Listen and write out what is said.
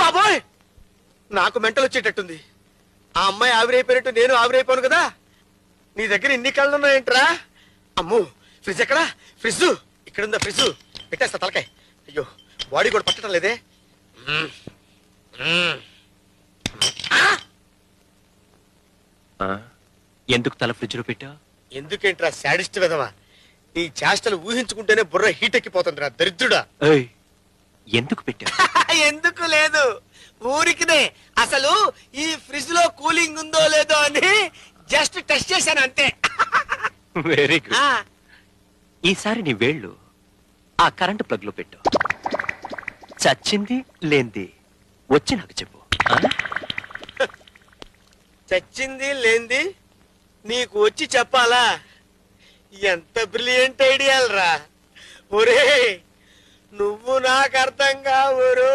బాబోయ్, నాకు మెంటల్ వచ్చేటట్టుంది. ఆ అమ్మాయి ఆవిరైపోయినట్టు నేను ఆవిరైపోను కదా. నీ దగ్గర ఇన్ని కళ్ళు ఉన్నాయేంట్రా? అమ్మో, ఫ్రిడ్జ్ ఎక్కడా? ఫ్రిడ్జ్ ఇక్కడుందా? ఫ్రిడ్జ్ పెట్టేస్తా తలకాయ. అయ్యో, బాడీ కూడా పట్టడం లేదే. ఎందుకు తల ఫ్రిడ్జ్ లో పెట్టా? ఎందుకేంట్రా శాడిస్ట్ విధవా? నీ చేష్టలు ఊహించుకుంటేనే బుర్ర హీట్ ఎక్కిపోతుందిరా దరిద్రుడా. ఎందుకు పెట్టా? ఎందుకు లేదు, ఊరికినే. అసలు ఈ ఫ్రిడ్జ్ లో కూలింగ్ ఉందో లేదో అని జస్ట్ టెస్ట్ చేశాను అంతే. Very good. ఈసారి నీ వేళ్ళు ఆ కరెంట్ ప్లగ్ లో పెట్టు. చచ్చింది లేంది వచ్చి నాకు చెప్పు. చచ్చింది లేంది నీకు వచ్చి చెప్పాలా? ఎంత బ్రిలియంట్ ఐడియాలరా. ఒరే, నువ్వు నాకు అర్థం కావురు.